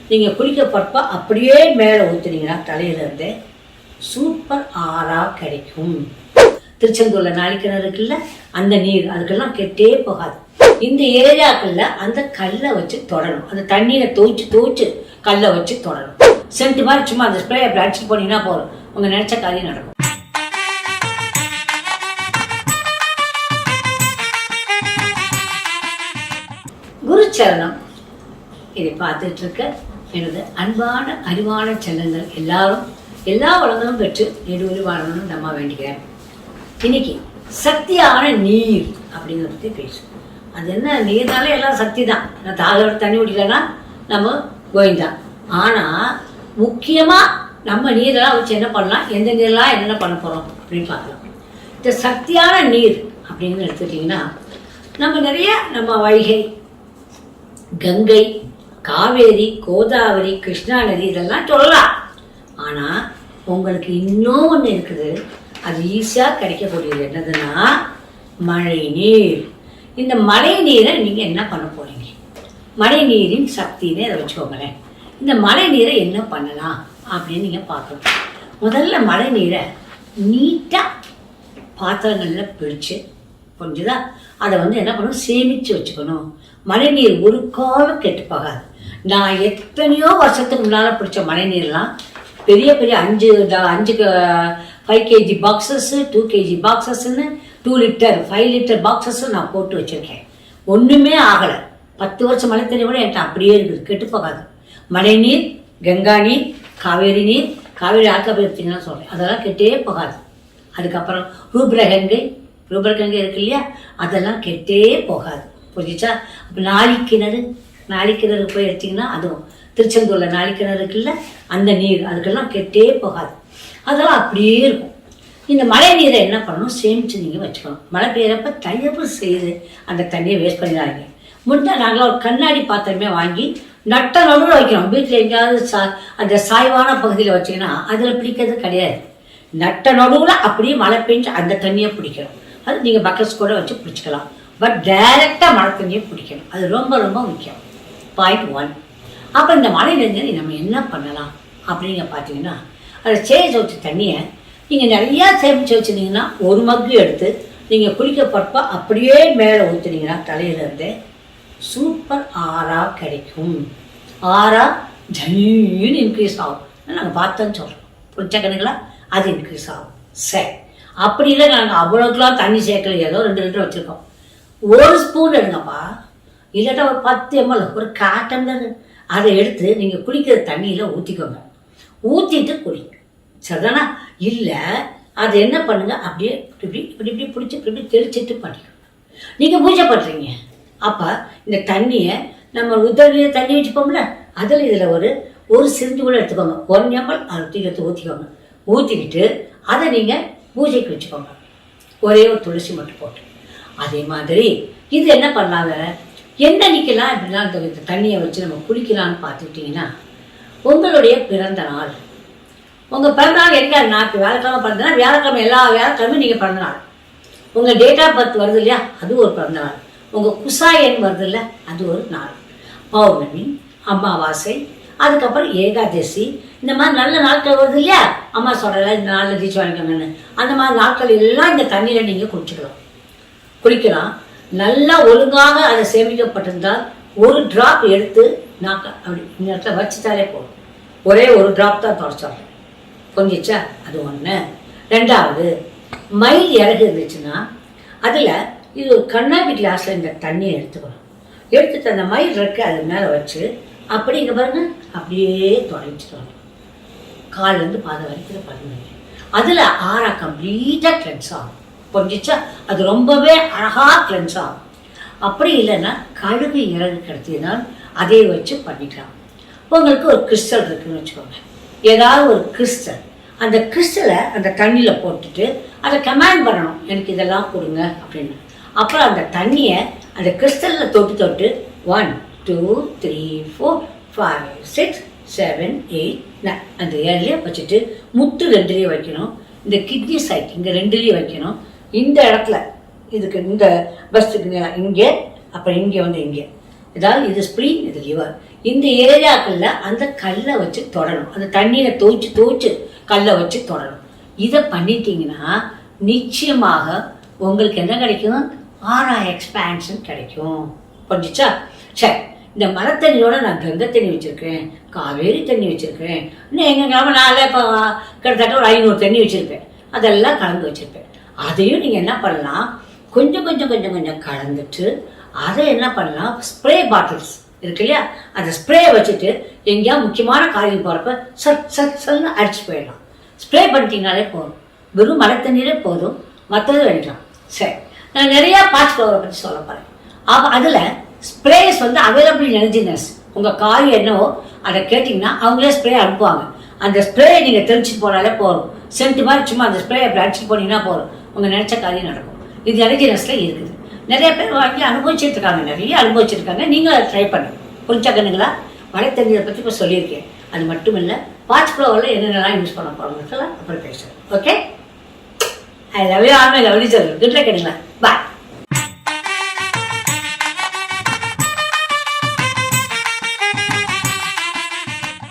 நீங்கள் குளிக்க போகிறப்ப அப்படியே மேலே ஊற்றுனீங்கன்னா தலையிலேருந்து சூப்பர் ஆறாக கிடைக்கும். திருச்செந்தூரில் நாளிக்கிணறு இருக்குல்ல, அந்த நீர் அதுக்கெல்லாம் கெட்டே போகாது. இந்த ஏரியாக்களில் அந்த கல்லை வச்சு தொடணும். அந்த தண்ணியை துவைச்சு கல்லை வச்சு தொடணும். சென்ட் மாதிரி சும்மா அந்த ஸ்ப்ரே அப்படி அடிச்சுட்டு போனீங்கன்னா போதும், உங்கள் நினைச்ச காரியம் நடக்கும். குருச்சரணம். இதை பார்த்துட்டு இருக்க எனது அன்பான அறிவான செல்லங்கள் எல்லாரும் எல்லா வளங்களும் பெற்று நெடுவெளி வாழணும்னு நம்ம வேண்டிக்கிறேன். இன்னைக்கு சக்தியான நீர் அப்படிங்கிறத பற்றி பேசும். அது என்ன, நீர்னாலே எல்லாம் சக்தி தான். நான் தாளோட தண்ணி குடிக்கலன்னா நம்ம கோயிந்தான். ஆனால் முக்கியமாக நம்ம நீரெல்லாம் வச்சு என்ன பண்ணலாம், எந்த நீர்லாம் என்னென்ன பண்ண போகிறோம் அப்படின்னு பார்க்கலாம். இந்த சக்தியான நீர் அப்படின்னு எடுத்துக்கிட்டிங்கன்னா நம்ம வைகை, கங்கை, காவேரி, கோதாவரி, கிருஷ்ணா நதி இதெல்லாம் சொல்லலாம். ஆனால் உங்களுக்கு இன்னும் ஒன்று இருக்குது, அது ஈஸியாக கிடைக்கக்கூடியது. என்னதுன்னா மழை நீர். இந்த மழை நீரை நீங்கள் என்ன பண்ண போகிறீங்க? மழை நீரின் சக்தின்னு அதை வச்சுக்கோங்களேன். இந்த மழை நீரை என்ன பண்ணலாம் அப்படின்னு நீங்கள் பார்க்கணும். முதல்ல மழை நீரை நீட்டாக பாத்திரங்களில் பிடிச்சு கொஞ்சம் அதை என்ன பண்ணணும், சேமித்து வச்சுக்கணும். மழை நீர் ஒரு காலம் கெட்டு போகாது. நான் எத்தனையோ வருஷத்துக்கு முன்னால் பிடிச்ச மழை நீர்லாம் பெரிய 5 kg பாக்ஸஸ், 2 kg பாக்ஸஸ்ன்னு 2 லிட்டர் 5 லிட்டர் பாக்ஸஸும் நான் போட்டு வச்சுருக்கேன். ஒன்றுமே ஆகலை. 10 வருஷம் மழை தண்ணி கூட என்கிட்ட அப்படியே இருக்குது, கெட்டு போகாது. மழை நீர், கங்கா நீர், காவேரி நீர், காவேரி ஆக்கப்பீர்த்திங்கன்னா சொல்கிறேன், அதெல்லாம் கெட்டே போகாது. அதுக்கப்புறம் ரூபரகங்கை இருக்கு இல்லையா, அதெல்லாம் கெட்டே போகாது. புரிஞ்சிச்சா? அப்போ நாளிக்கிணறு போய் எடுத்திங்கன்னா அதுவும் திருச்செந்தூரில் நாளிக்கிணறு இருக்குல்ல, அந்த நீர் அதுக்கெல்லாம் கெட்டே போகாது. அதெல்லாம் அப்படியே இருக்கும். இந்த மழை நீரை என்ன பண்ணணும், சேமித்து நீங்கள் வச்சுக்கணும். மழை பெய்யறப்ப தயவு செய்து அந்த தண்ணியை வேஸ்ட் பண்ணிடாதீங்க. முடிஞ்சால் நாங்களாம் ஒரு கண்ணாடி பாத்திரமே வாங்கி நட்ட நடுவில் வைக்கிறோம். வீட்டில் எங்கேயாவது அந்த சாய்வான பகுதியில் வச்சிங்கன்னா அதில் பிடிக்கிறது கிடையாது. நட்ட நடுவில் அப்படியே மழை பெஞ்சு அந்த தண்ணியை பிடிக்கணும். அது நீங்கள் பக்கெட்ஸ் கூட வச்சு பிடிச்சிக்கலாம். பட் டைரெக்டாக மழை தண்ணியை பிடிக்கணும். அது ரொம்ப ரொம்ப முக்கியம். பாயிண்ட் 1. அப்போ இந்த மழை நீரை நம்ம என்ன பண்ணலாம் அப்படிங்க பார்த்தீங்கன்னா, அதை சேமிச்சு வச்ச தண்ணியை நீங்கள் நிறையா சேமித்து வச்சுருந்தீங்கன்னா ஒரு மக்கு எடுத்து நீங்கள் குளிக்க போகிறப்ப அப்படியே மேலே ஊற்றுனீங்கன்னா தலையிலேருந்து சூப்பர் ஆறாக கிடைக்கும். ஆறாக ஜன்னு இன்க்ரீஸ் ஆகும். நாங்கள் பார்த்தோன்னு சொல்கிறோம், புரிச்ச கணக்கில் அது இன்க்ரீஸ் ஆகும். சரி, அப்படி இல்லை நாங்கள் அவ்வளோக்கெல்லாம் தண்ணி சேர்க்கல, ஏதோ 2 லிட்டர் வச்சுருக்கோம். 1 ஸ்பூன் எடுங்கப்பா, இல்லாட்டா ஒரு 10 ml, ஒரு காட்டன் அதை எடுத்து நீங்கள் குளிக்கிற தண்ணியில் ஊற்றிக்கோங்க. ஊற்றிட்டு குளிங்க, சரிதானா? இல்லை அது என்ன பண்ணுங்க, அப்படியே இப்படி பிடிச்சி இப்படி தெளிச்சிட்டு பண்ணிக்கோங்க. நீங்கள் பூஜை பண்ணுறீங்க, அப்போ இந்த தண்ணியை நம்ம உதவியில் தண்ணி வச்சுப்போம்ல, அதில் இதில் ஒரு சிரிஞ்சு கூட எடுத்துக்கோங்க. 1 ml அதை எடுத்து ஊற்றிக்கோங்க. ஊற்றிக்கிட்டு அதை நீங்கள் பூஜைக்கு வச்சுக்கோங்க, ஒரே ஒரு துளசி மட்டும் போட்டு. அதே மாதிரி இது என்ன பண்ணலாங்க, என்னன்னைக்கெல்லாம் இப்படிலாம் இந்த தண்ணியை வச்சு நம்ம குளிக்கலான்னு பார்த்துக்கிட்டிங்கன்னா, உங்களுடைய பிறந்த நாள், உங்கள் பிறந்த நாள் என்னைக்கா, நான் வியாழக்கிழமை பிறந்தனா வியாழக்கிழமை எல்லா வியாழக்கிழமையும் நீங்கள் பிறந்த நாள். உங்கள் டேட் ஆஃப் பர்த் வருது இல்லையா, அது ஒரு பிறந்த நாள். உங்கள் குசா எண் வருது இல்லை, அது ஒரு நாள். பௌர்ணமி, அமாவாசை, அதுக்கப்புறம் ஏகாதசி, இந்த மாதிரி நல்ல நாட்கள் வருது இல்லையா, அம்மா சொல்கிறல இந்த நாளில் தீச்சு வாங்கிக்கோங்கன்னு, அந்த மாதிரி நாட்கள் எல்லாம் இந்த தண்ணியில் நீங்கள் குளிக்கலாம். நல்லா ஒழுங்காக அதை சேமிக்கப்பட்டிருந்தால் ஒரு டிராப் எடுத்து அப்படி இந்த இடத்துல வச்சுட்டாலே போதும். ஒரே ஒரு டிராப் தான் தொடச்சிடலாம். கொஞ்சிச்சா? அது 1. 2வது, மயில் இறகு இருந்துச்சுன்னா அதில் இது ஒரு கண்ணாடி கிளாஸில் இந்த தண்ணியை எடுத்துக்கணும். எடுத்துட்டு அந்த மயில் இறக்கு அது மேலே வச்சு அப்படி இங்கே பாருங்க, அப்படியே தொடச்சிட்டு வரணும். காலிலேருந்து பாதம் வரைக்கும் பண்ணுங்க. அதில் ஆறா கம்ப்ளீட்டாக கிளென்ஸ் ஆகும். கொஞ்சிச்சா? அது ரொம்பவே அழகாக கிளென்ஸ் ஆகும். அப்படி இல்லைன்னா கழுகு இறகு கிடைத்தினால் அதை வச்சு பண்ணிக்கலாம். உங்களுக்கு ஒரு கிறிஸ்டல் இருக்குன்னு வச்சுக்கோங்க, ஏதாவது ஒரு கிறிஸ்டல், அந்த கிறிஸ்டலை அந்த தண்ணியில் போட்டுட்டு அதை கமாண்ட் பண்ணணும், எனக்கு இதெல்லாம் கொடுங்க அப்படின்னு. அப்புறம் அந்த தண்ணியை அந்த கிறிஸ்டலில் தொட்டு 1 2 3 4 5 6 7 8 9 அந்த 7லேயே வச்சுட்டு முட்டு 2லேயே வைக்கணும். இந்த கிட்னி சைட் இங்கே 2லேயே வைக்கணும். இந்த இடத்துல இதுக்கு இந்த பஸ்ஸுக்கு இங்கே, அப்புறம் இங்கே இங்கே ஏதாவது இது ஸ்ப்ளீன், இது லிவர். இந்த ஏரியாக்கள்ல அந்த கல்லை வச்சு தொடணும். அந்த தண்ணீரை துவைச்சு கல்லை வச்சு தொடணும். இதை பண்ணிட்டீங்கன்னா நிச்சயமாக உங்களுக்கு என்ன கிடைக்கும்? ஆரா எக்ஸ்பான்ஷன் கிடைக்கும். புரிஞ்சுச்சா? சரி, இந்த மழை தண்ணியோட நான் கங்கை தண்ணி வச்சிருக்கேன், காவேரி தண்ணி வச்சிருக்கேன், இன்னும் எங்க கிராம நான் இப்போ கிட்டத்தட்ட ஒரு 500 தண்ணி வச்சிருப்பேன். அதெல்லாம் கலந்து வச்சிருப்பேன். அதையும் நீங்க என்ன பண்ணலாம், கொஞ்சம் கொஞ்சம் கொஞ்சம் கொஞ்சம் கலந்துட்டு அதை என்ன பண்ணலாம், ஸ்ப்ரே பாட்டில்ஸ் இருக்கு இல்லையா, அந்த ஸ்ப்ரே வச்சுட்டு எங்கேயா முக்கியமான காரியம் போறப்ப சல்னு அடிச்சு போயிடலாம். ஸ்ப்ரே பண்ணிட்டீங்கனாலே போதும். வெறும் மழை தண்ணீரே போதும், மற்றது வேண்டாம். சரி, நான் நிறைய பாட்ச் ஃப்ளவரை பற்றி சொல்ல போறேன். அப்போ அதில் ஸ்ப்ரேஸ் வந்து அவைலபிள் எனர்ஜினஸ், உங்கள் காய் என்னவோ அதை கேட்டிங்கன்னா அவங்களே ஸ்ப்ரே அனுப்புவாங்க. அந்த ஸ்ப்ரே நீங்கள் தெளிச்சுட்டு போனாலே போதும். சென்ட் மாதிரி சும்மா அந்த ஸ்ப்ரே அப்படி அடிச்சுட்டு போனீங்கன்னா போதும், உங்கள் நினைச்ச காரியம் நடக்கும். இது எனர்ஜினஸில் இருக்குது. நிறைய பேர் வாங்கி அனுபவிச்சுட்டு இருக்காங்க, நிறைய அனுபவிச்சிருக்காங்க. நீங்களும் அதை ட்ரை பண்ணுங்க. புரிஞ்சா கண்ணுங்களா? மழை தண்ணீரை பற்றி இப்போ சொல்லியிருக்கேன். அது மட்டும் இல்லை, பாட்ச் ஃப்ளவரில் என்னென்னலாம் யூஸ் பண்ண போகிறோம் அப்புறம் பேசுகிறேன். Okay, I love you all my lovely children. Good luck. Bye.